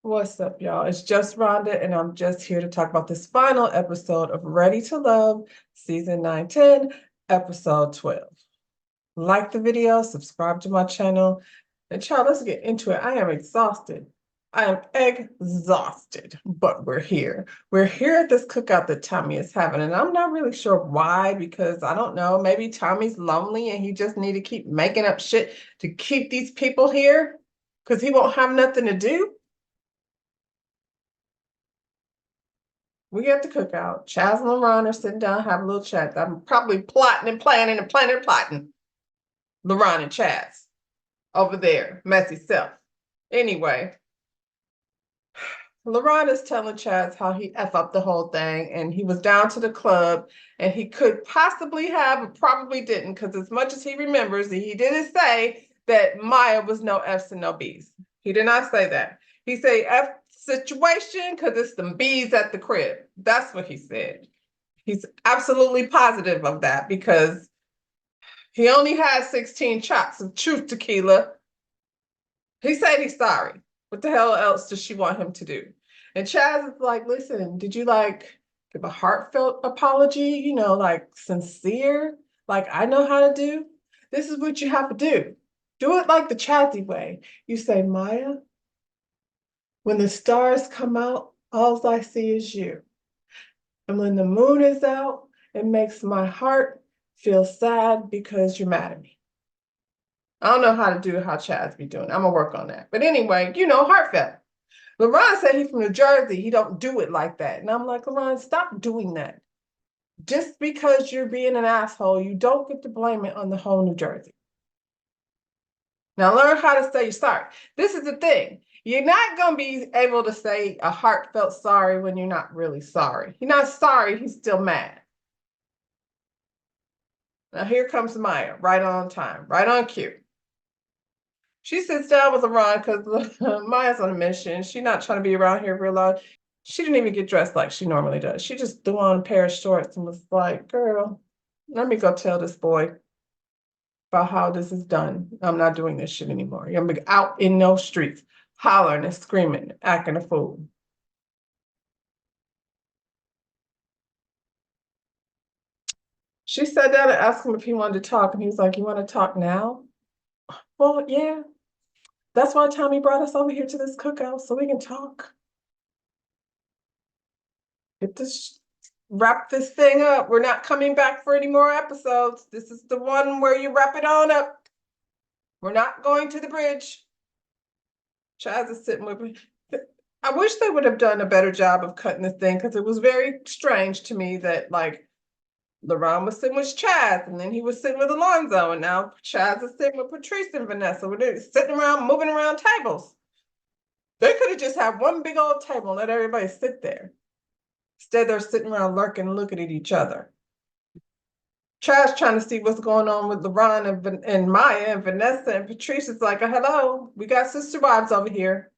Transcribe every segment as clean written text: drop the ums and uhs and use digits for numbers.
What's up, y'all? It's just Rhonda, and I'm just here to talk about this final episode of Ready to Love, Season 910, Episode 12. Like the video, subscribe to my channel, and child, let's get into it. I am exhausted. I am exhausted, but we're here. We're here at this cookout that Tommy is having, and I'm not really sure why, because I don't know, maybe Tommy's lonely and he just need to keep making up shit to keep these people here because he won't have nothing to do. We get the cookout. Chaz and LaRon are sitting down, having a little chat. I'm probably plotting and planning and planning and plotting. LaRon and Chaz over there, messy self. Anyway, LaRon is telling Chaz how he F up the whole thing and he was down to the club and he could possibly have, but probably didn't, because as much as he remembers, he didn't say that Maya was no F's and no B's. He did not say that. He said F situation because it's some B's at the crib. That's what he said. He's absolutely positive of that because he only has 16 shots of truth tequila. He said he's sorry. What the hell else does she want him to do? And Chaz is like, listen, did you like give a heartfelt apology? Like sincere? Like I know how to do? This is what you have to do. Do it like the Chazzy way. You say, Maya, when the stars come out, all I see is you. And when the moon is out, it makes my heart feel sad because you're mad at me. I don't know how to do how Chaz be doing. I'm gonna work on that. But anyway, heartfelt. LaRon said he's from New Jersey. He don't do it like that. And I'm like, LaRon, stop doing that. Just because you're being an asshole, you don't get to blame it on the whole New Jersey. Now learn how to say you're sorry. This is the thing. You're not going to be able to say a heartfelt sorry when you're not really sorry. You're not sorry, he's still mad. Now here comes Maya, right on time, right on cue. She sits down with LaRon because Maya's on a mission. She's not trying to be around here real long. She didn't even get dressed like she normally does. She just threw on a pair of shorts and was like, girl, let me go tell this boy about how this is done. I'm not doing this shit anymore. You're gonna be out in those streets, hollering and screaming, acting a fool. She sat down and asked him if he wanted to talk, and he was like, you want to talk now? Well, yeah. That's why Tommy brought us over here to this cookout, so we can talk. Get this, wrap this thing up. We're not coming back for any more episodes. This is the one where you wrap it on up. We're not going to the bridge. Chaz is sitting with me. I wish they would have done a better job of cutting this thing because it was very strange to me that like LaRon was sitting with Chaz and then he was sitting with Alonzo and now Chaz is sitting with Patrice and Vanessa. We're sitting around, moving around tables. They could have just had one big old table and let everybody sit there. Instead, they're sitting around lurking and looking at each other. Chaz trying to see what's going on with LaRon and Maya and Vanessa and Patrice is like, hello, we got sister wives over here.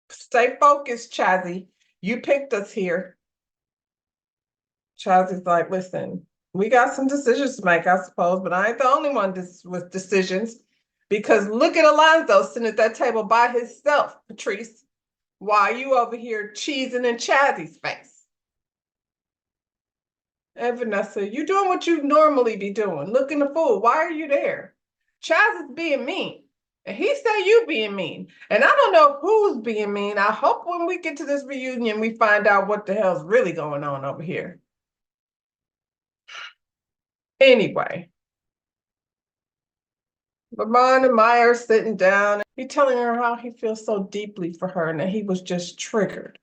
Stay focused, Chazzy. You picked us here. Chazzy's like, listen, we got some decisions to make, I suppose, but I ain't the only one with decisions. Because look at Alonzo sitting at that table by himself, Patrice. Why are you over here cheesing in Chazzy's face? And Vanessa, you doing what you normally be doing, looking a fool. Why are you there? Chaz is being mean. And he said you being mean. And I don't know who's being mean. I hope when we get to this reunion, we find out what the hell's really going on over here. Anyway, LaRon and Maya are sitting down. He's telling her how he feels so deeply for her and that he was just triggered.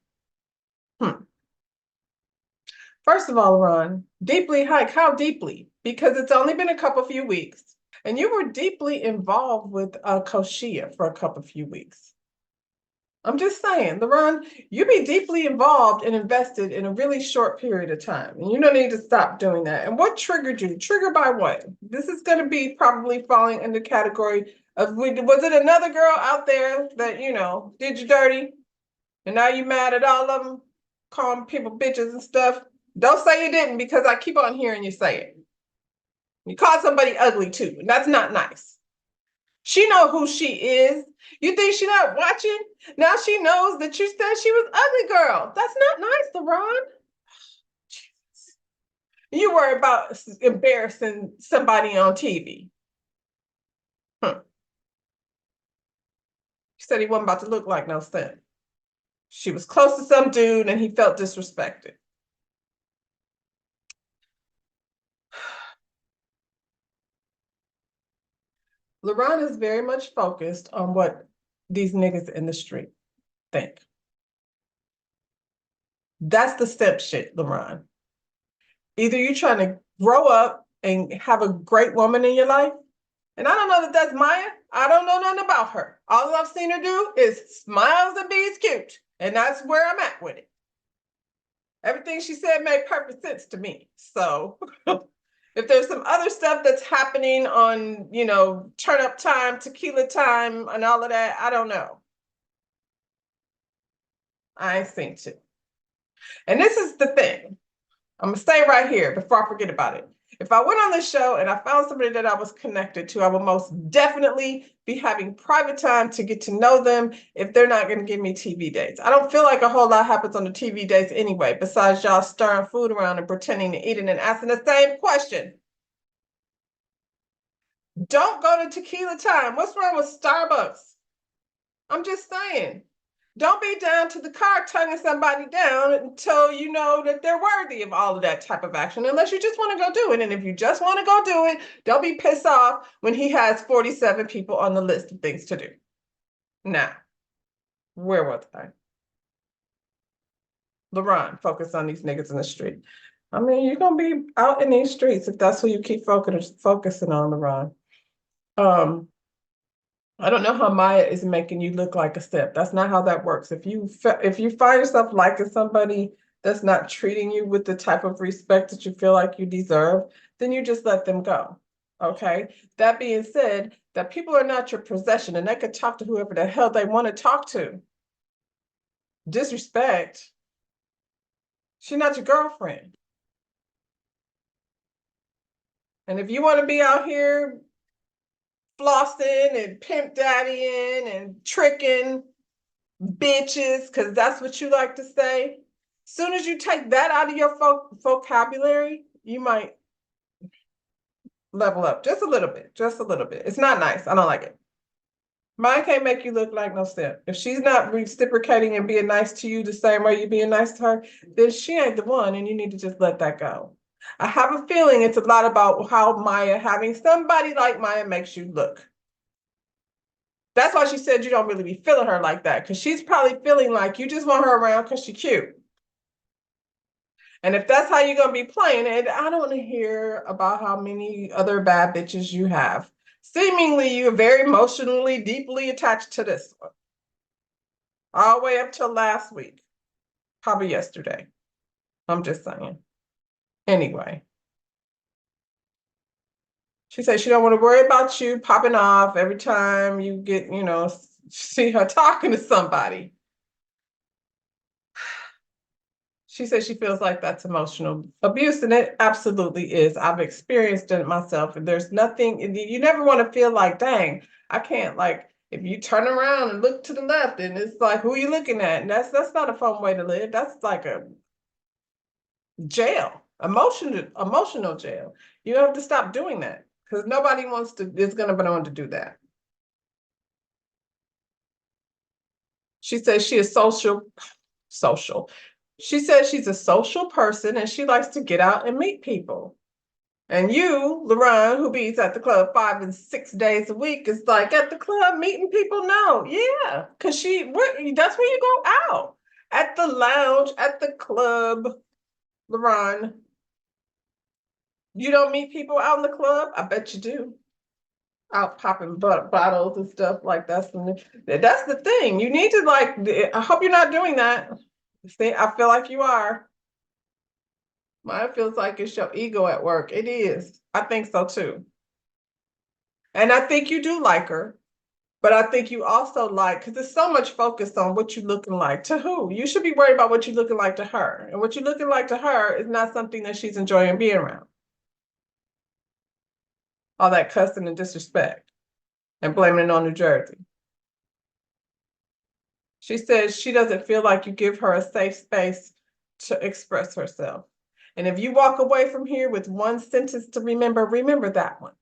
First of all, Ron, deeply hike, how deeply? Because it's only been a couple few weeks. And you were deeply involved with Koshia for a couple few weeks. I'm just saying, LaRon, you be deeply involved and invested in a really short period of time. And you don't need to stop doing that. And what triggered you? Triggered by what? This is going to be probably falling in the category of, was it another girl out there that, did you dirty? And now you mad at all of them? Calling people bitches and stuff? Don't say you didn't because I keep on hearing you say it. You call somebody ugly too, and that's not nice. She know who she is. You think she not watching? Now she knows that you said she was ugly girl. That's not nice, LeBron. You worry about embarrassing somebody on TV. Huh. He said he wasn't about to look like no simp. She was close to some dude and he felt disrespected. LeBron is very much focused on what these niggas in the street think. That's the step shit, LeBron. Either you're trying to grow up and have a great woman in your life, and I don't know that that's Maya. I don't know nothing about her. All I've seen her do is smiles and be cute. And that's where I'm at with it. Everything she said made perfect sense to me. So if there's some other stuff that's happening on, turn up time, tequila time, and all of that, I don't know. I ain't seen it. And this is the thing. I'm gonna stay right here before I forget about it. If I went on this show and I found somebody that I was connected to, I would most definitely be having private time to get to know them if they're not going to give me TV dates. I don't feel like a whole lot happens on the TV dates anyway, besides y'all stirring food around and pretending to eat it and asking the same question. Don't go to tequila time. What's wrong with Starbucks? I'm just saying. Don't be down to the car tonguing somebody down until you know that they're worthy of all of that type of action, unless you just want to go do it. And if you just want to go do it, don't be pissed off when he has 47 people on the list of things to do. Now, where was I? LeBron, focus on these niggas in the street. I mean, you're going to be out in these streets if that's who you keep focusing on, LeBron. I don't know how Maya is making you look like a simp. That's not how that works. If you find yourself liking somebody that's not treating you with the type of respect that you feel like you deserve, then you just let them go. Okay. That being said, that people are not your possession and they could talk to whoever the hell they want to talk to. Disrespect. She's not your girlfriend. And if you want to be out here flossing and pimp daddying and tricking bitches, because that's what you like to say. Soon as you take that out of your vocabulary, you might level up just a little bit, just a little bit. It's not nice. I don't like it. Mine can't make you look like no simp. If she's not reciprocating and being nice to you the same way you're being nice to her, then she ain't the one, and you need to just let that go. I have a feeling it's a lot about how Maya, having somebody like Maya, makes you look. That's why she said you don't really be feeling her like that, because she's probably feeling like you just want her around because she's cute. And if that's how you're going to be playing it, I don't want to hear about how many other bad bitches you have. Seemingly, you're very emotionally, deeply attached to this one. All the way up till last week. Probably yesterday. I'm just saying. Anyway. She said she don't want to worry about you popping off every time you get, see her talking to somebody. She says she feels like that's emotional abuse, and it absolutely is. I've experienced it myself, and there's nothing, you never want to feel like, dang, I can't, like, if you turn around and look to the left, and it's like, who are you looking at? And that's not a fun way to live. That's like a jail, emotional jail. You have to stop doing that, because nobody is going to be able to do that. She says she is social. She says she's a social person and she likes to get out and meet people. And you, LeBron, who be at the club 5 and 6 days a week, is like at the club meeting people. No, yeah, because that's where you go out. At the lounge, at the club, LeBron. You don't meet people out in the club? I bet you do. Out popping bottles and stuff like that. That's the thing. You need to I hope you're not doing that. See, I feel like you are. Mine feels like it's your ego at work. It is. I think so too. And I think you do like her, but I think you also because there's so much focus on what you're looking like to who. You should be worried about what you're looking like to her. And what you're looking like to her is not something that she's enjoying being around. All that cussing and disrespect. and blaming it on New Jersey. She says she doesn't feel like you give her a safe space to express herself. And if you walk away from here with one sentence to remember, remember that one.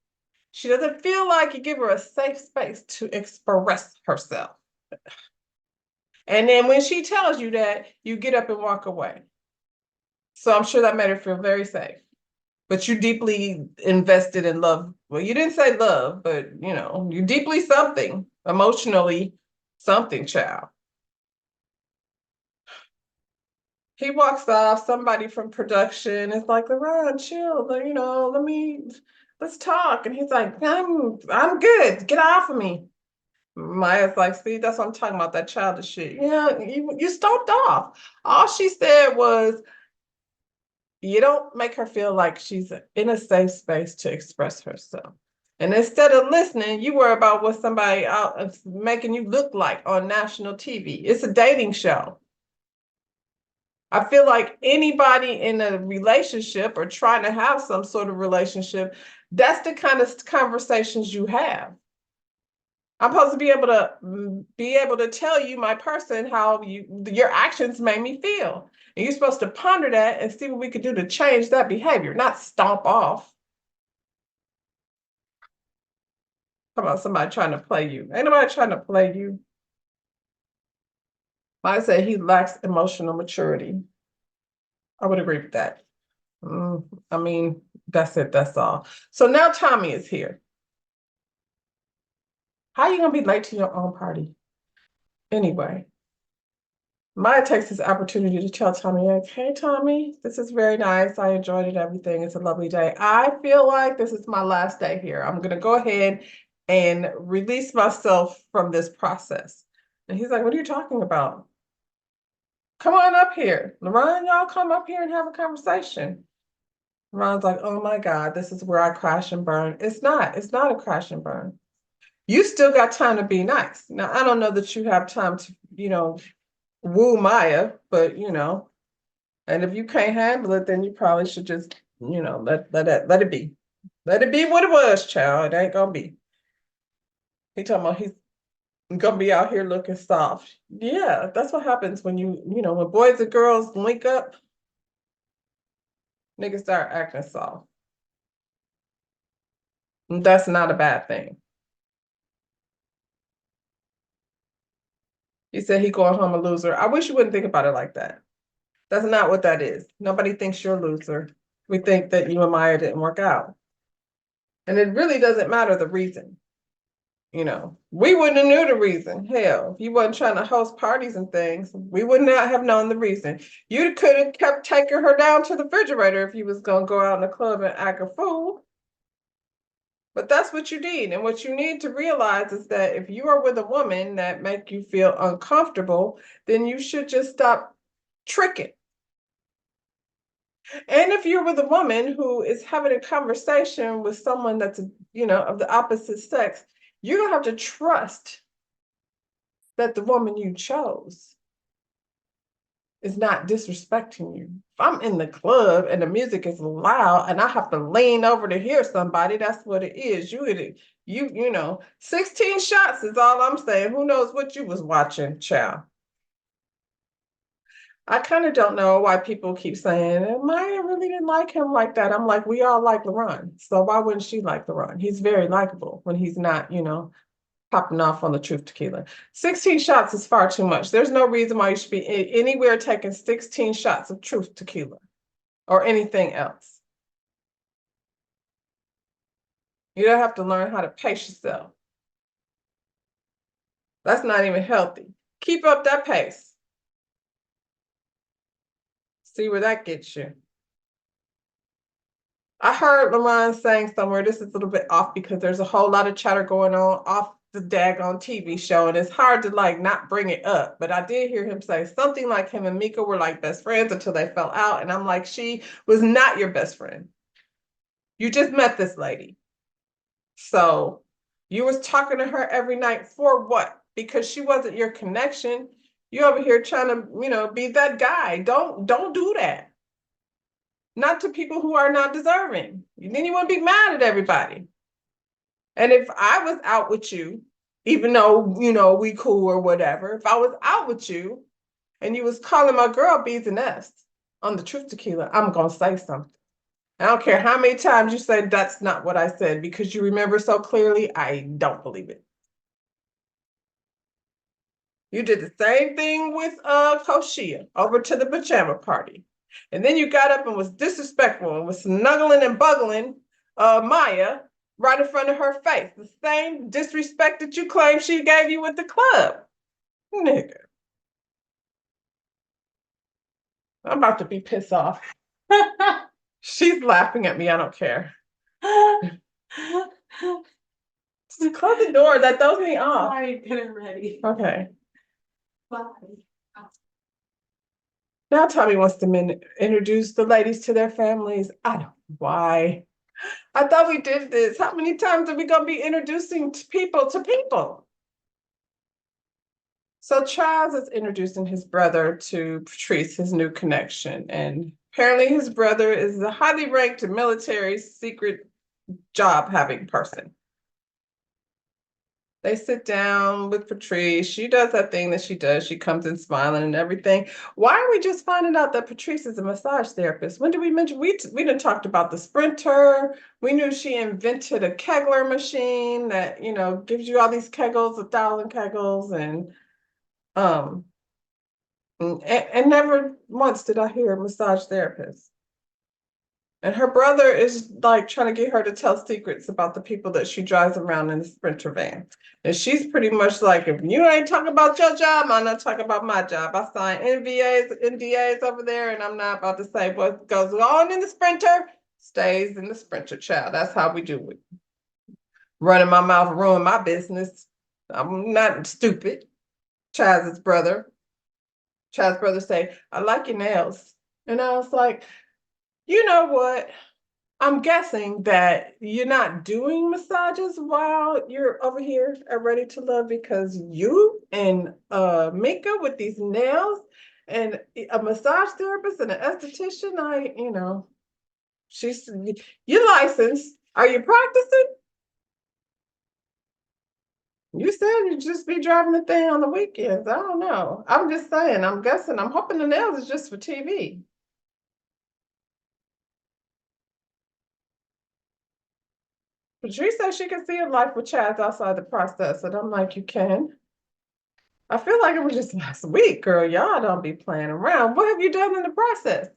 She doesn't feel like you give her a safe space to express herself. And then when she tells you that, you get up and walk away. So I'm sure that made her feel very safe. But you deeply invested in love. Well, you didn't say love, but you deeply something, emotionally something, child. He walks off, somebody from production is like, LeBron, chill, let's talk. And he's like, I'm good. Get off of me. Maya's like, see, that's what I'm talking about, that childish shit. Yeah, you stomped off. All she said was, you don't make her feel like she's in a safe space to express herself. And instead of listening, you worry about what somebody out is making you look like on national TV. It's a dating show. I feel like anybody in a relationship or trying to have some sort of relationship, that's the kind of conversations you have. I'm supposed to be able to tell you, my person, how your actions made me feel. And you're supposed to ponder that and see what we could do to change that behavior, not stomp off. How about somebody trying to play you? Ain't nobody trying to play you. I say he lacks emotional maturity. I would agree with that. I mean, that's it. That's all. So now Tommy is here. How are you gonna be late to your own party? Anyway, Maya takes this opportunity to tell Tommy, like, hey, Tommy, this is very nice. I enjoyed it, everything. It's a lovely day. I feel like this is my last day here. I'm gonna go ahead and release myself from this process. And he's like, what are you talking about? Come on up here. LeBron, y'all come up here and have a conversation. Ron's like, oh my God, this is where I crash and burn. It's not a crash and burn. You still got time to be nice. Now, I don't know that you have time to, woo Maya, but and if you can't handle it, then you probably should just, let it be. Let it be what it was, child. It ain't gonna be. He talking about he's gonna be out here looking soft. Yeah, that's what happens when when boys and girls link up, niggas start acting soft. That's not a bad thing. He said he going home a loser. I wish you wouldn't think about it like that. That's not what that is. Nobody thinks you're a loser. We think that you and Maya didn't work out. And it really doesn't matter the reason. We wouldn't have knew the reason. Hell, if you wasn't trying to host parties and things, we would not have known the reason. You could have kept taking her down to the refrigerator if you was going to go out in the club and act a fool. But that's what you need. And what you need to realize is that if you are with a woman that make you feel uncomfortable, then you should just stop tricking. And if you're with a woman who is having a conversation with someone that's, of the opposite sex, you're going to have to trust that the woman you chose is not disrespecting you. If I'm in the club and the music is loud and I have to lean over to hear somebody, that's what it is. 16 shots is all I'm saying. Who knows what you was watching, child? I kind of don't know why people keep saying, Maya really didn't like him like that. I'm like, we all like LeBron. So why wouldn't she like LeBron? He's very likable when he's not, popping off on the truth tequila. 16 shots is far too much. There's no reason why you should be anywhere taking 16 shots of truth tequila or anything else. You don't have to learn how to pace yourself. That's not even healthy. Keep up that pace. See where that gets you. I heard LeBron saying somewhere, this is a little bit off because there's a whole lot of chatter going on off the daggone TV show, and it's hard to not bring it up. But I did hear him say something like him and Mika were like best friends until they fell out. And I'm like, she was not your best friend. You just met this lady. So you was talking to her every night for what? Because she wasn't your connection. You over here trying to, be that guy. Don't do that. Not to people who are not deserving. Then you want to be mad at everybody. And if I was out with you, even though, we cool or whatever, if I was out with you and you was calling my girl B's and S on the truth tequila, I'm gonna say something. I don't care how many times you say that's not what I said because you remember so clearly. I don't believe it. You did the same thing with Koshia over to the pajama party. And then you got up and was disrespectful and was snuggling and buggling Maya right in front of her face. The same disrespect that you claim she gave you at the club. Nigga, I'm about to be pissed off. She's laughing at me. I don't care. Close the door. That throws me off. I getting ready. Okay. Bye. Now Tommy wants to introduce the ladies to their families. I don't know why. I thought we did this. How many times are we going to be introducing people to people? So Chaz is introducing his brother to Patrice, his new connection. And apparently his brother is a highly ranked military secret job having person. They sit down with Patrice. She does that thing that she does. She comes in smiling and everything. Why are we just finding out that Patrice is a massage therapist? When did we mention? We done talked about the Sprinter. We knew she invented a Kegler machine that, gives you all these kegels, 1,000 kegels, um, and never once did I hear a massage therapist. And her brother is like trying to get her to tell secrets about the people that she drives around in the Sprinter van. And she's pretty much like, if you ain't talking about your job, I'm not talking about my job. I sign NDAs over there, and I'm not about to say what goes on in the Sprinter stays in the Sprinter, child. That's how we do it. Running my mouth, ruin my business. I'm not stupid. Chaz's brother say, I like your nails. And I was like, you know what? I'm guessing that you're not doing massages while you're over here at Ready to Love because you and Mika with these nails and a massage therapist and an esthetician, she's you're licensed. Are you practicing? You said you just be driving the thing on the weekends. I don't know. I'm just saying, I'm guessing, I'm hoping the nails is just for TV. Patrice said she can see a life with Chaz outside the process. And I'm like, you can? I feel like it was just last week, girl. Y'all don't be playing around. What have you done in the process?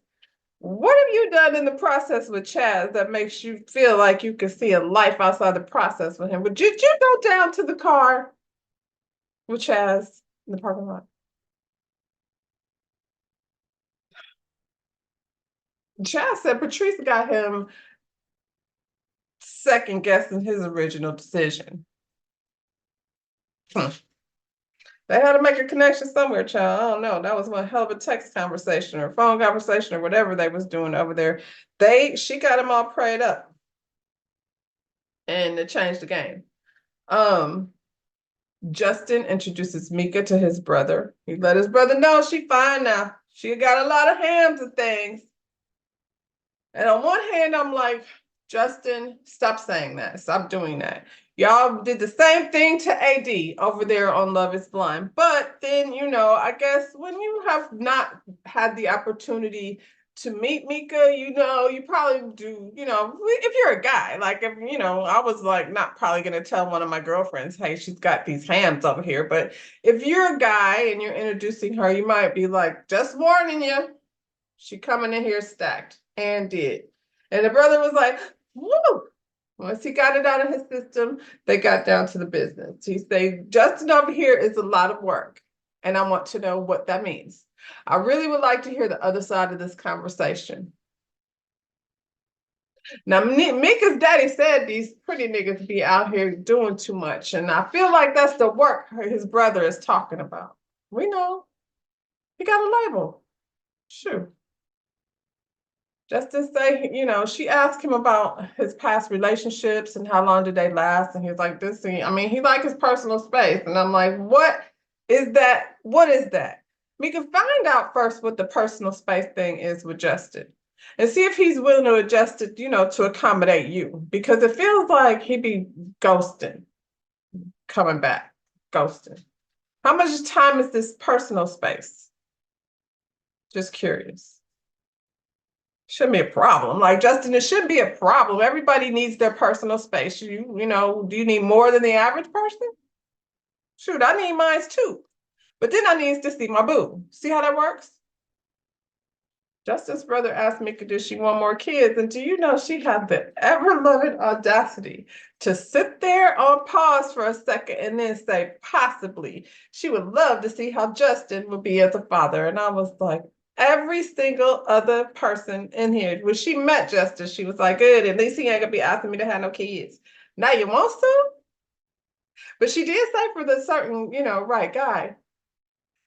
What have you done in the process with Chaz that makes you feel like you can see a life outside the process with him? But did you go down to the car with Chaz in the parking lot? Chaz said Patrice got him second guessing his original decision. They had to make a connection somewhere, child. I don't know. That was one hell of a text conversation or phone conversation or whatever they was doing over there. She got them all prayed up. And it changed the game. Justin introduces Mika to his brother. He let his brother know she fine now. She got a lot of hams and things. And on one hand, I'm like, Justin, stop saying that. Stop doing that. Y'all did the same thing to AD over there on Love is Blind. But then, I guess when you have not had the opportunity to meet Mika, you probably do, if you're a guy, like if, I was like not probably going to tell one of my girlfriends, hey, she's got these hams over here. But if you're a guy and you're introducing her, you might be like, just warning you, she coming in here stacked, and did. And the brother was like, woo. Once he got it out of his system, they got down to the business. He said, Justin over here is a lot of work. And I want to know what that means. I really would like to hear the other side of this conversation. Now, Mika's daddy said these pretty niggas be out here doing too much. And I feel like that's the work his brother is talking about. We know. He got a label. Sure. Just to say, she asked him about his past relationships and how long did they last. And he was like, he liked his personal space. And I'm like, what is that? What is that? We can find out first what the personal space thing is with Justin. and see if he's willing to adjust it, to accommodate you. Because it feels like he be ghosting, coming back, ghosting. How much time is this personal space? Just curious. Shouldn't be a problem. Like Justin, it shouldn't be a problem. Everybody needs their personal space. Do you need more than the average person? Shoot, I need mine too. But then I need to see my boo. See how that works? Justin's brother asked Mika, does she want more kids? And do you know she had the ever-loving audacity to sit there on pause for a second and then say, possibly, she would love to see how Justin would be as a father. And I was like, every single other person in here, when she met Justin, she was like, good, at least he ain't gonna be asking me to have no kids. Now you want some? But she did say for the certain, right guy.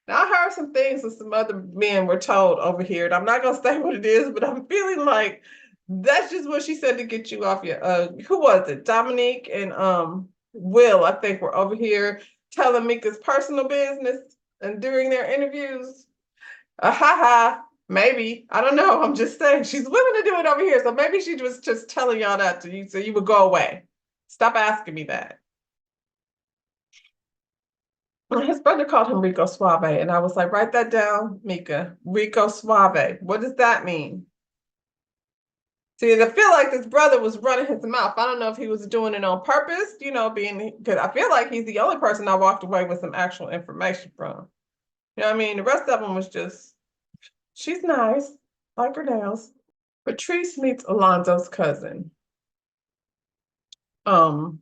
Now, I heard some things that some other men were told over here, and I'm not gonna say what it is, but I'm feeling like that's just what she said to get you off your who was it? Dominique and Will, I think, were over here telling Mika's personal business and during their interviews. Ha ha, maybe. I don't know. I'm just saying she's willing to do it over here. So maybe she was just telling y'all that to you so you would go away. Stop asking me that. His brother called him Rico Suave, and I was like, write that down, Mika. Rico Suave. What does that mean? See, I feel like this brother was running his mouth. I don't know if he was doing it on purpose, because I feel like he's the only person I walked away with some actual information from. You know what I mean? The rest of them was just, she's nice, like her nails. Patrice meets Alonzo's cousin. Um,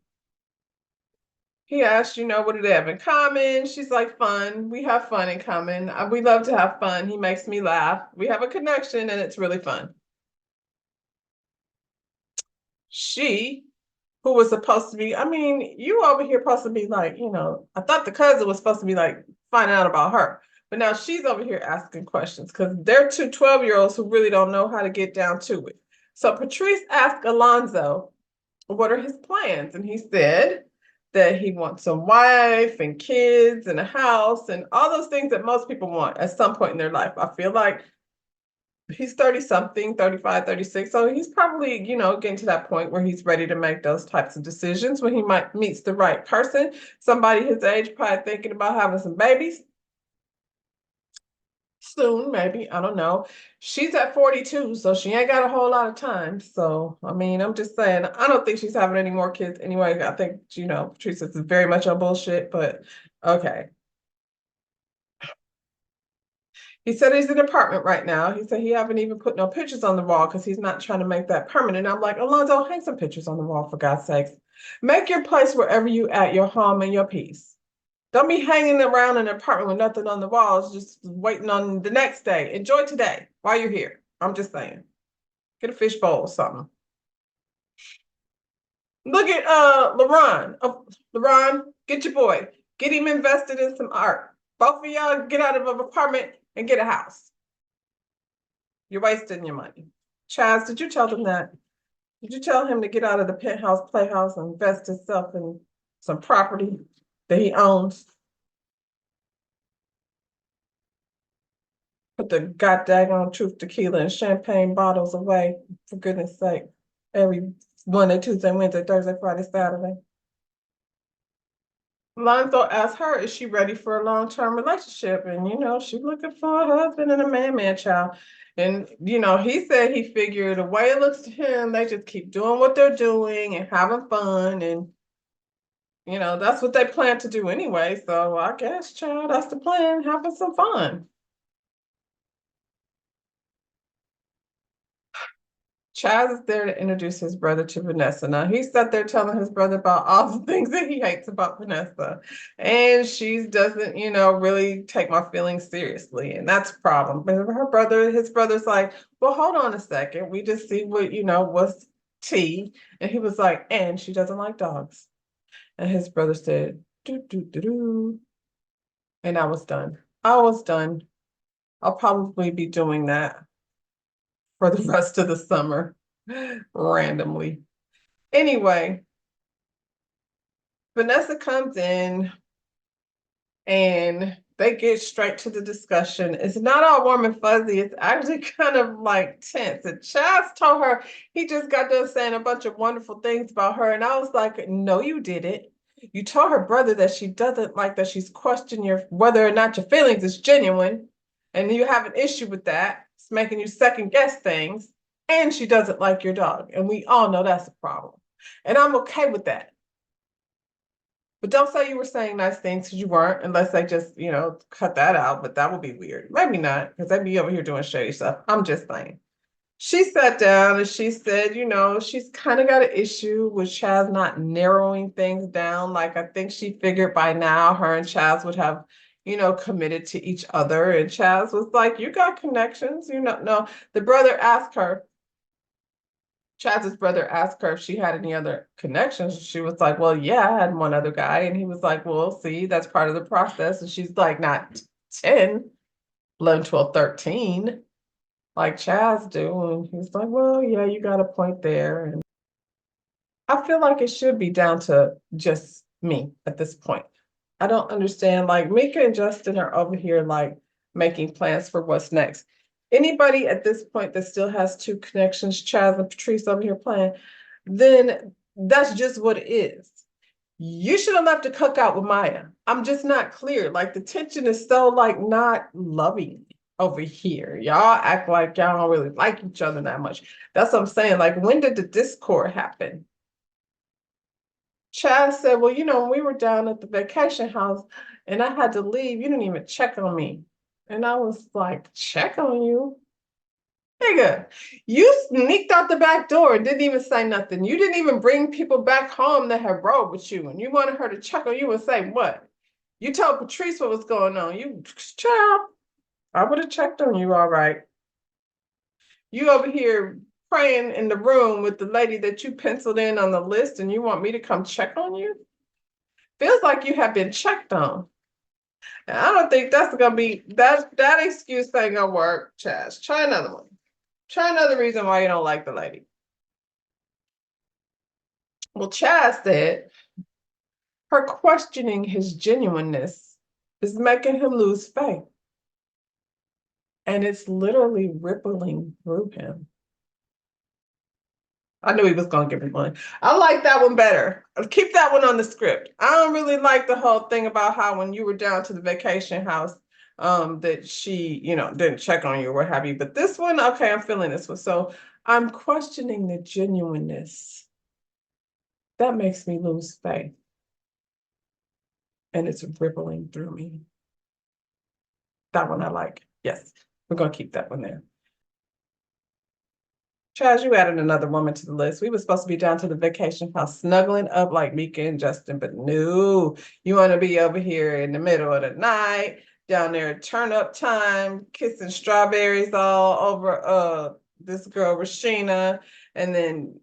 He asked, what do they have in common? She's like, fun. We have fun in common. We love to have fun. He makes me laugh. We have a connection and it's really fun. She, who was supposed to be, you over here supposed to be like, I thought the cousin was supposed to be like finding out about her. But now she's over here asking questions because they're two 12-year-olds who really don't know how to get down to it. So Patrice asked Alonzo, what are his plans? And he said that he wants a wife and kids and a house and all those things that most people want at some point in their life. I feel like he's 30 something, 35, 36. So he's probably, getting to that point where he's ready to make those types of decisions when he might meets the right person. Somebody his age probably thinking about having some babies. Soon, maybe. I don't know. She's at 42, so she ain't got a whole lot of time. So, I'm just saying, I don't think she's having any more kids anyway. I think, Patrice is very much on bullshit, but okay. He said he's in an apartment right now. He said he haven't even put no pictures on the wall because he's not trying to make that permanent. I'm like, Alonzo, hang some pictures on the wall for God's sakes. Make your place wherever you at, your home and your peace. Don't be hanging around in an apartment with nothing on the walls, just waiting on the next day. Enjoy today while you're here. I'm just saying. Get a fishbowl or something. Look at LaRon. LaRon, get your boy. Get him invested in some art. Both of y'all get out of an apartment and get a house. You're wasting your money. Chaz, did you tell them that? Did you tell him to get out of the penthouse playhouse and invest himself in some property that he owns? Put the goddamn truth tequila and champagne bottles away, for goodness sake. Every Monday, Tuesday, Wednesday, Thursday, Friday, Saturday. Lonzo asked her, is she ready for a long-term relationship? And, she's looking for a husband and a man child. And, he said he figured the way it looks to him, they just keep doing what they're doing and having fun. And, that's what they plan to do anyway. So I guess, child, that's the plan, having some fun. Chaz is there to introduce his brother to Vanessa. Now he's sat there telling his brother about all the things that he hates about Vanessa. And she doesn't, really take my feelings seriously. And that's a problem. But his brother's like, well, hold on a second. We just see what, what's tea. And he was like, and she doesn't like dogs. And his brother said, do, do, do, do. And I was done. I was done. I'll probably be doing that for the rest of the summer randomly. Anyway, Vanessa comes in and They get straight to the discussion. It's not all warm and fuzzy. It's actually kind of like tense. And Chaz told her he just got done saying a bunch of wonderful things about her. And I was like, no, you didn't. You told her brother that she doesn't like that she's questioning your whether or not your feelings is genuine. And you have an issue with that. It's making you second guess things. And she doesn't like your dog. And we all know that's a problem. And I'm okay with that. But don't say you were saying nice things because you weren't, unless they just, cut that out. But that would be weird. Maybe not, because they'd be over here doing shady stuff. I'm just saying. She sat down and she said, she's kind of got an issue with Chaz not narrowing things down. Like, I think she figured by now her and Chaz would have, committed to each other. And Chaz was like, you got connections, no. The brother asked her, Chaz's brother asked her if she had any other connections. She was like, well, yeah, I had one other guy. And he was like, well, see, that's part of the process. And she's like, not 10, 11, 12, 13, like Chaz do. And he's like, well, yeah, you got a point there. And I feel like it should be down to just me at this point. I don't understand. Like Mika and Justin are over here like making plans for what's next. Anybody at this point that still has two connections, Chaz and Patrice over here playing, then that's just what it is. You should have left the cookout with Maya. I'm just not clear. Like the tension is so like not loving over here. Y'all act like y'all don't really like each other that much. That's what I'm saying. Like when did the discord happen? Chaz said, well, when we were down at the vacation house and I had to leave, you didn't even check on me. And I was like, check on you? Nigga, you sneaked out the back door and didn't even say nothing. You didn't even bring people back home that had rode with you. And you wanted her to check on you and say what? You told Patrice what was going on. You, child, I would have checked on you all right. You over here praying in the room with the lady that you penciled in on the list and you want me to come check on you? Feels like you have been checked on. And I don't think that's gonna be that excuse ain't gonna work, Chaz. Try another one. Try another reason why you don't like the lady. Well, Chaz said her questioning his genuineness is making him lose faith. And it's literally rippling through him. I knew he was going to give me one. I like that one better. Keep that one on the script. I don't really like the whole thing about how when you were down to the vacation house, that she, didn't check on you or what have you. But this one, okay, I'm feeling this one. So I'm questioning the genuineness. That makes me lose faith. And it's rippling through me. That one I like. Yes, we're going to keep that one there. Chaz, you added another woman to the list. We were supposed to be down to the vacation house, snuggling up like Mika and Justin, but no, you want to be over here in the middle of the night, down there at turn up time, kissing strawberries all over this girl Rashina, and then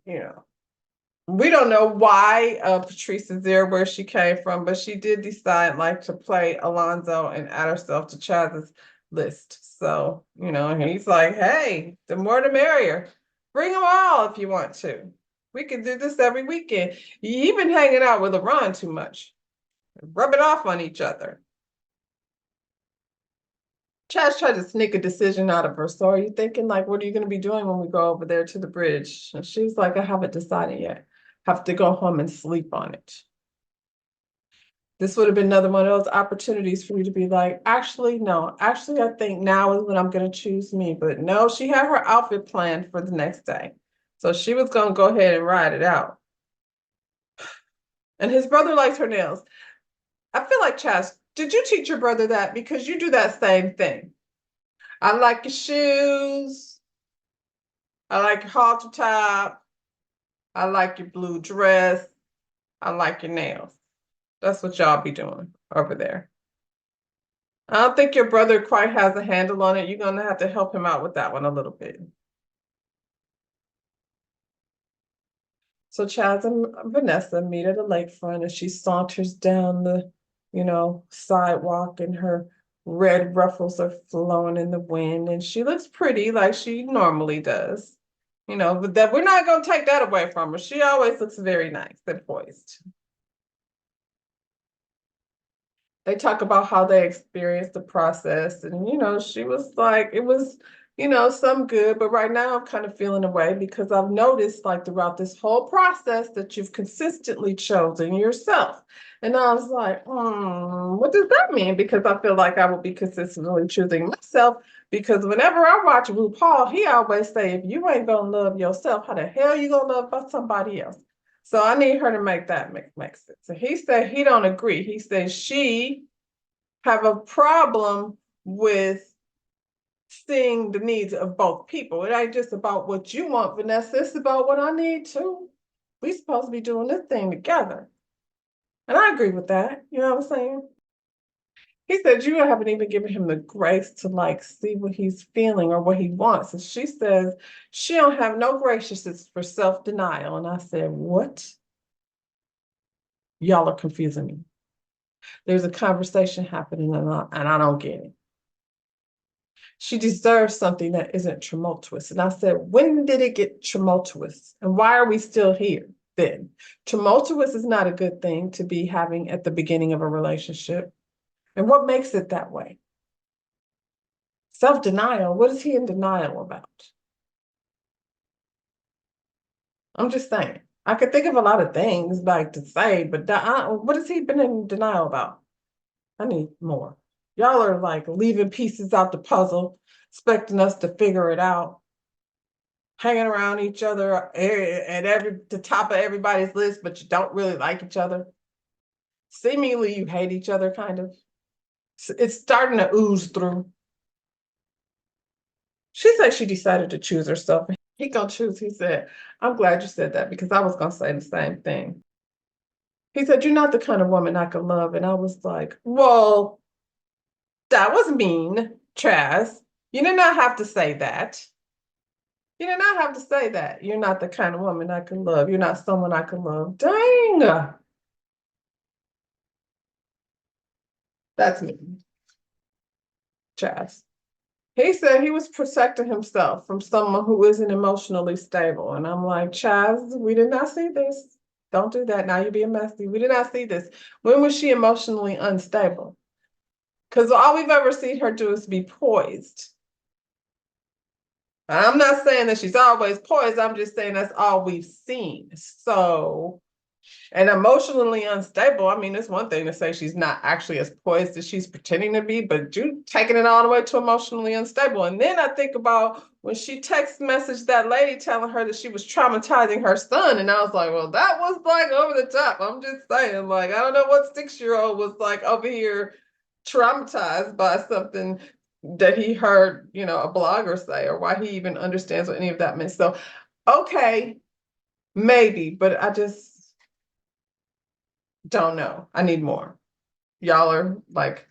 we don't know why Patrice is there, where she came from, but she did decide like to play Alonzo and add herself to Chaz's list. So he's like, hey, the more the merrier. Bring them all if you want to. We can do this every weekend. You've been hanging out with LeBron too much. Rub it off on each other. Chaz tried to sneak a decision out of her. So are you thinking like, what are you going to be doing when we go over there to the bridge? And she's like, I haven't decided yet. Have to go home and sleep on it. This would have been another one of those opportunities for you to be like, actually, no. Actually, I think now is when I'm going to choose me. But no, she had her outfit planned for the next day. So she was going to go ahead and ride it out. And his brother likes her nails. I feel like, Chaz, did you teach your brother that? Because you do that same thing. I like your shoes. I like your halter top. I like your blue dress. I like your nails. That's what y'all be doing over there. I don't think your brother quite has a handle on it. You're going to have to help him out with that one a little bit. So Chaz and Vanessa meet at a lakefront as she saunters down the, sidewalk and her red ruffles are flowing in the wind and she looks pretty like she normally does. But that we're not going to take that away from her. She always looks very nice and poised. they talk about how they experienced the process. And, she was like, it was, some good, but right now I'm kind of feeling away because I've noticed like throughout this whole process that you've consistently chosen yourself. And I was like, what does that mean? Because I feel like I will be consistently choosing myself because whenever I watch RuPaul, he always say, if you ain't gonna love yourself, how the hell you gonna love about somebody else? So I need her to make that make sense. And he said he don't agree. He says she have a problem with seeing the needs of both people. It ain't just about what you want, Vanessa. It's about what I need too. We supposed to be doing this thing together. And I agree with that. You know what I'm saying? He said you haven't even given him the grace to like see what he's feeling or what he wants. And she says she don't have no graciousness for self-denial. And I said, what? Y'all are confusing me. There's a conversation happening and I don't get it. She deserves something that isn't tumultuous. And I said, when did it get tumultuous? And why are we still here then? Tumultuous is not a good thing to be having at the beginning of a relationship. And what makes it that way? Self-denial. What is he in denial about? I'm just saying. I could think of a lot of things like to say, but what has he been in denial about? I need more. Y'all are like leaving pieces out the puzzle, expecting us to figure it out, hanging around each other at the top of everybody's list, but you don't really like each other. Seemingly you hate each other, kind of. It's starting to ooze through. She said she decided to choose herself. He gonna choose. He said, I'm glad you said that because I was gonna say the same thing. He said, you're not the kind of woman I could love. And I was like, well, that was mean, Chaz. You did not have to say that. You did not have to say that. You're not the kind of woman I could love. You're not someone I could love. Dang. That's me, Chaz. He said he was protecting himself from someone who isn't emotionally stable. And I'm like, Chaz, we did not see this. Don't do that. Now you're being messy. We did not see this. When was she emotionally unstable? Because all we've ever seen her do is be poised. I'm not saying that she's always poised. I'm just saying that's all we've seen. So, and emotionally unstable, I mean, it's one thing to say she's not actually as poised as she's pretending to be, but you taking it all the way to emotionally unstable. And then I think about when she text messaged that lady telling her that she was traumatizing her son. And I was like, well, that was like over the top. I'm just saying, like, I don't know what 6-year-old was like over here traumatized by something that he heard, a blogger say, or why he even understands what any of that means. So, okay, maybe, but I just don't know. I need more. Y'all are like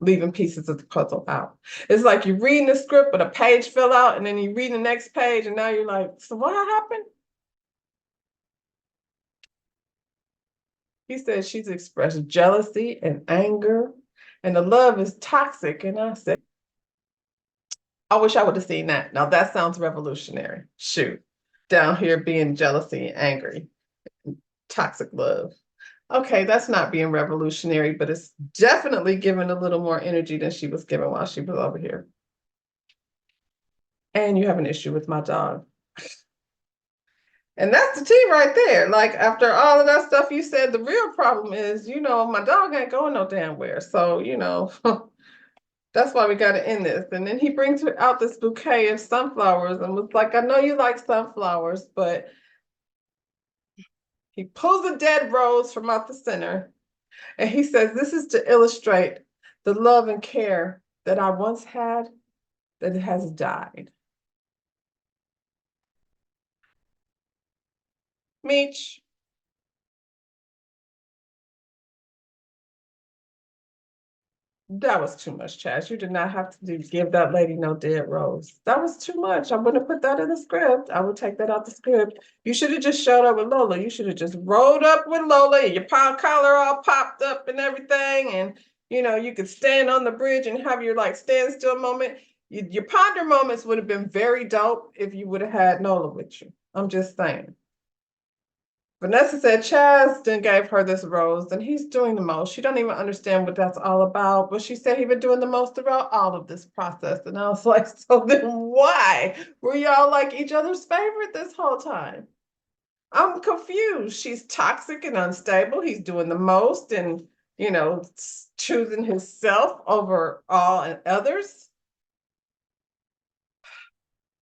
leaving pieces of the puzzle out. It's like you're reading the script, but a page fell out, and then you read the next page, and now you're like, so what happened? He said she's expressed jealousy and anger, and the love is toxic. And I said, I wish I would have seen that. Now that sounds revolutionary. Shoot, down here being jealousy and angry, toxic love. Okay, that's not being revolutionary, but it's definitely giving a little more energy than she was given while she was over here. And you have an issue with my dog. And that's the tea right there. Like after all of that stuff you said, the real problem is, my dog ain't going no damn where. So, that's why we got to end this. And then he brings out this bouquet of sunflowers and was like, I know you like sunflowers, but he pulls a dead rose from out the center. And he says, this is to illustrate the love and care that I once had that has died. Meech, that was too much, Chaz. You did not have to give that lady no dead rose. That was too much. I wouldn't have put that in the script. I would take that out the script. You should have just showed up with Lola. You should have just rolled up with Lola and your collar all popped up and everything. And, you could stand on the bridge and have your like standstill moment. Your ponder moments would have been very dope if you would have had Nola with you. I'm just saying. Vanessa said Chaz then gave her this rose, and he's doing the most. She don't even understand what that's all about, but she said he been doing the most throughout all of this process. And I was like, so then why were y'all like each other's favorite this whole time? I'm confused. She's toxic and unstable. He's doing the most and, choosing himself over all and others.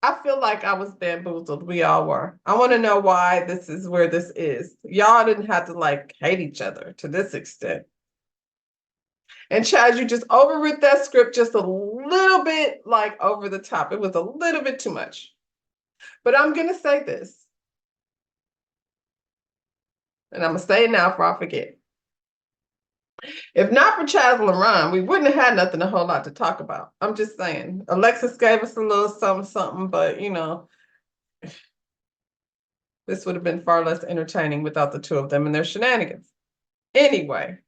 I feel like I was bamboozled. We all were. I want to know why this is where this is. Y'all didn't have to like hate each other to this extent. And Chaz, you just overwrit that script just a little bit like over the top. It was a little bit too much. But I'm going to say this, and I'm going to say it now before I forget. If not for Chaz and LaRon, we wouldn't have had nothing a whole lot to talk about. I'm just saying. Alexis gave us a little something, something, but this would have been far less entertaining without the two of them and their shenanigans. Anyway,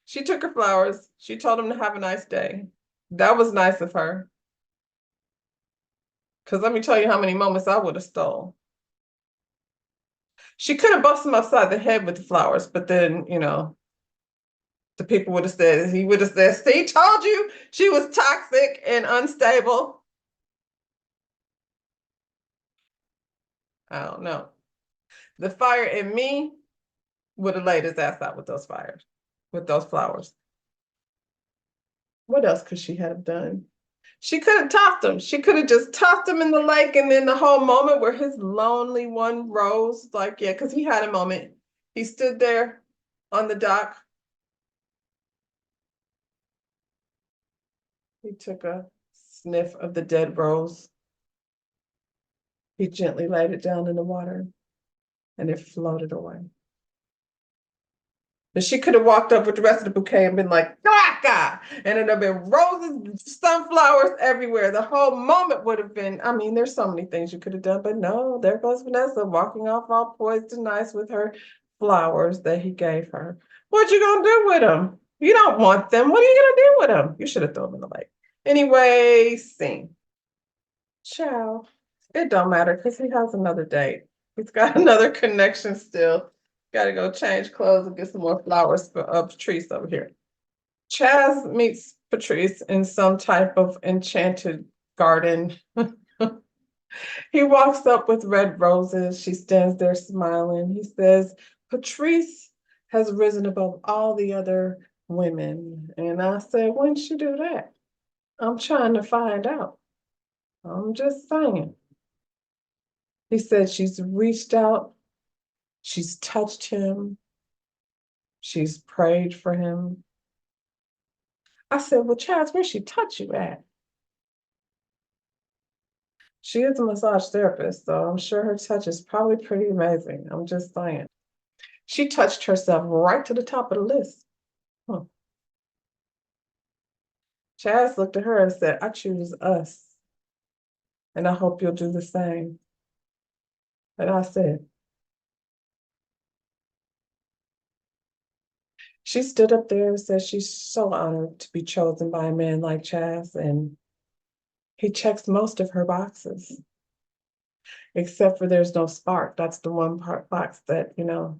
she took her flowers. She told him to have a nice day. That was nice of her. Because let me tell you how many moments I would have stole. She could have busted him upside the head with the flowers, but then, the people would have said, he would have said, see, told you she was toxic and unstable. I don't know. The fire in me would have laid his ass out with those fires, with those flowers. What else could she have done? She could have tossed him. She could have just tossed him in the lake, and then the whole moment where his lonely one rose, like, yeah, because he had a moment. He stood there on the dock. He took a sniff of the dead rose. He gently laid it down in the water, and it floated away. But she could have walked up with the rest of the bouquet and been like, Cracker! And it'd have been roses, sunflowers everywhere. The whole moment would have been, I mean, there's so many things you could have done, but no, there goes Vanessa walking off all poised and nice with her flowers that he gave her. What you gonna do with them? You don't want them. What are you gonna do with them? You should have thrown them in the lake. Anyway, sing. Ciao. It don't matter because he has another date. He's got another connection still. Got to go change clothes and get some more flowers for Patrice over here. Chaz meets Patrice in some type of enchanted garden. He walks up with red roses. She stands there smiling. He says, Patrice has risen above all the other women. And I said, when did she do that? I'm trying to find out. I'm just saying. He said she's reached out, she's touched him, she's prayed for him. I said, well, Chaz, where'd she touch you at? She is a massage therapist, so I'm sure her touch is probably pretty amazing. I'm just saying. She touched herself right to the top of the list. Huh. Chaz looked at her and said, I choose us. And I hope you'll do the same. And I said, she stood up there and said she's so honored to be chosen by a man like Chaz, and he checks most of her boxes, except for there's no spark. That's the one part box that,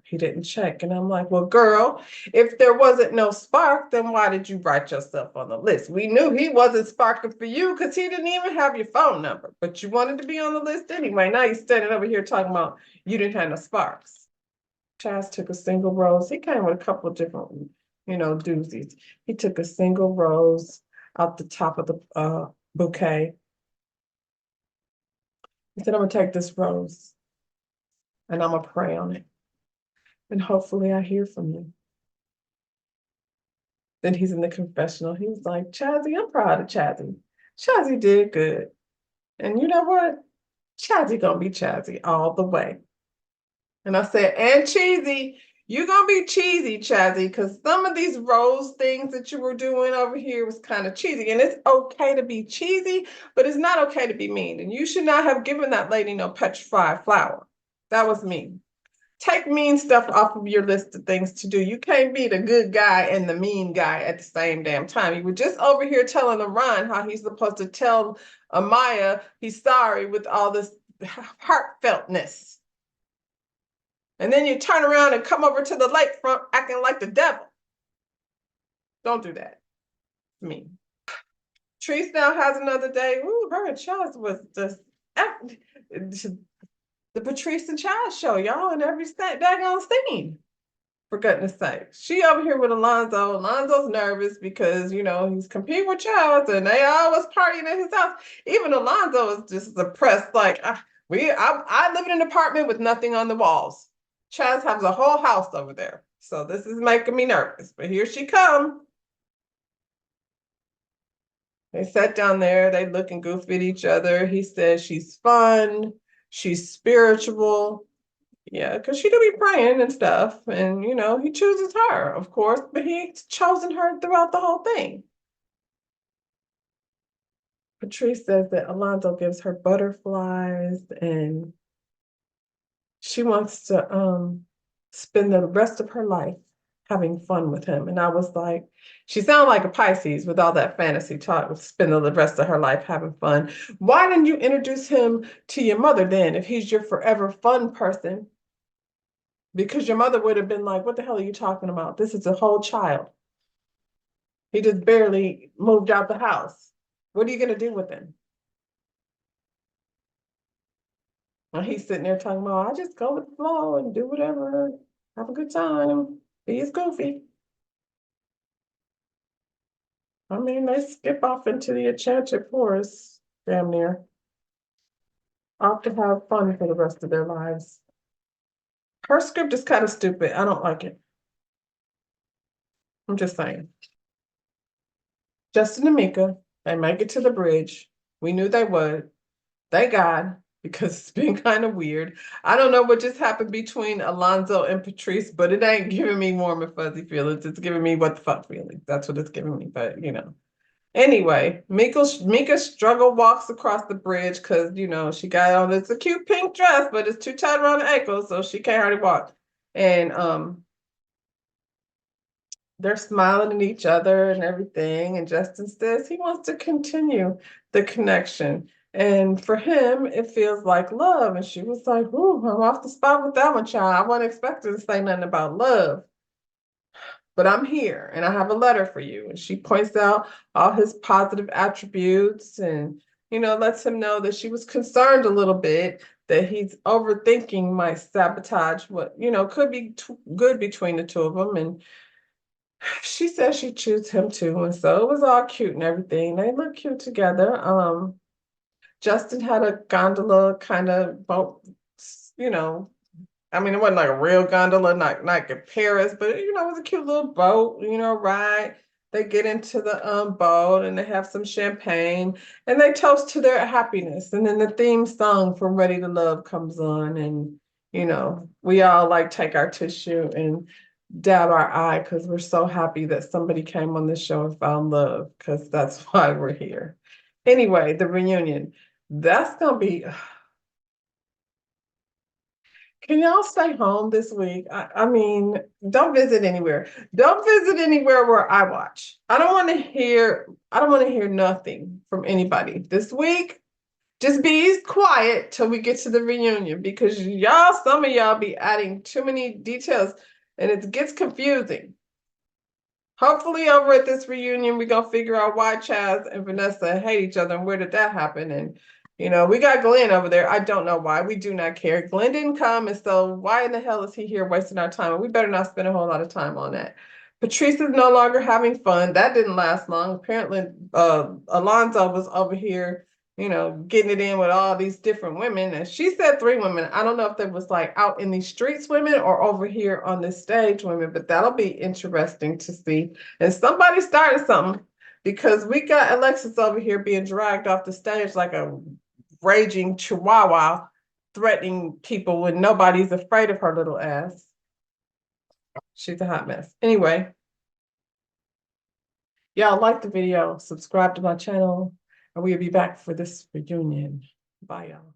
he didn't check. And I'm like, well, girl, if there wasn't no spark, then why did you write yourself on the list? We knew he wasn't sparking for you because he didn't even have your phone number, but you wanted to be on the list anyway. Now you're standing over here talking about you didn't have no sparks. Chaz took a single rose. He came with a couple of different, doozies. He took a single rose out the top of the bouquet. He said, I'm gonna take this rose and I'm gonna pray on it. And hopefully I hear from you. Then he's in the confessional. He was like, Chazzy, I'm proud of Chazzy. Chazzy did good. And you know what? Chazzy gonna be Chazzy all the way. And I said, and cheesy, you're gonna be cheesy, Chazzy, because some of these rose things that you were doing over here was kind of cheesy. And it's okay to be cheesy, but it's not okay to be mean. And you should not have given that lady no petrified flower. That was mean. Take mean stuff off of your list of things to do. You can't be the good guy and the mean guy at the same damn time. You were just over here telling Ron how he's supposed to tell Maya he's sorry with all this heartfeltness. And then you turn around and come over to the lakefront acting like the devil. Don't do that. Me. Patrice now has another day. Ooh, her and Chaz was just the Patrice and Chaz show, y'all, in every daggone scene. For goodness sake. She over here with Alonzo. Alonzo's nervous because, you know, he's competing with Chaz and they always partying at his house. Even Alonzo is just depressed. Like, I live in an apartment with nothing on the walls. Chaz has a whole house over there. So this is making me nervous. But here she come. They sat down there, they looking goofy at each other. He says she's fun, she's spiritual. Yeah, because she do be praying and stuff. And, you know, he chooses her, of course, but he's chosen her throughout the whole thing. Patrice says that Alonzo gives her butterflies and she wants to spend the rest of her life having fun with him. And I was like, she sounded like a Pisces with all that fantasy talk, spending the rest of her life having fun. Why didn't you introduce him to your mother then if he's your forever fun person? Because your mother would have been like, what the hell are you talking about? This is a whole child. He just barely moved out the house. What are you going to do with him? And he's sitting there talking about, I just go with the flow and do whatever, have a good time, be as goofy. I mean, they skip off into the enchanted forest, damn near, off to have fun for the rest of their lives. Her script is kind of stupid. I don't like it. I'm just saying. Justin and Mika, they make it to the bridge. We knew they would. Thank God, because it's been kind of weird. I don't know what just happened between Alonzo and Patrice, but it ain't giving me warm and fuzzy feelings. It's giving me what the fuck feelings. That's what it's giving me, but you know. Anyway, Mika struggle walks across the bridge because, you know, she got on this a cute pink dress, but it's too tight around the ankles, so she can't hardly walk. And they're smiling at each other and everything. And Justin says he wants to continue the connection. And for him, it feels like love. And she was like, ooh, I'm off the spot with that one, child. I wasn't expecting to say nothing about love. But I'm here and I have a letter for you. And she points out all his positive attributes and, you know, lets him know that she was concerned a little bit that he's overthinking might sabotage what, you know, could be good between the two of them. And she said she chose him too, and so it was all cute and everything. They look cute together. Justin had a gondola kind of boat, you know. I mean, it wasn't like a real gondola, not like in Paris, but you know, it was a cute little boat, you know, ride. They get into the boat and they have some champagne and they toast to their happiness. And then the theme song from Ready to Love comes on, and you know, we all like take our tissue and dab our eye because we're so happy that somebody came on this show and found love, because that's why we're here. Anyway, the reunion. That's gonna be. Can y'all stay home this week? I mean, don't visit anywhere. Don't visit anywhere where I watch. I don't want to hear nothing from anybody this week. Just be quiet till we get to the reunion because y'all, some of y'all be adding too many details and it gets confusing. Hopefully over at this reunion, we're gonna figure out why Chaz and Vanessa hate each other and where did that happen. And you know, we got Glenn over there. I don't know why. We do not care. Glenn didn't come, and so why in the hell is he here wasting our time? And we better not spend a whole lot of time on that. Patrice is no longer having fun. That didn't last long. Apparently, Alonzo was over here, you know, getting it in with all these different women. And she said 3 women. I don't know if there was like out in the streets women or over here on this stage women, but that'll be interesting to see. And somebody started something because we got Alexis over here being dragged off the stage like a raging chihuahua, threatening people when nobody's afraid of her little ass. She's a hot mess. Anyway, y'all like the video, subscribe to my channel, and we'll be back for this reunion. Bye, y'all.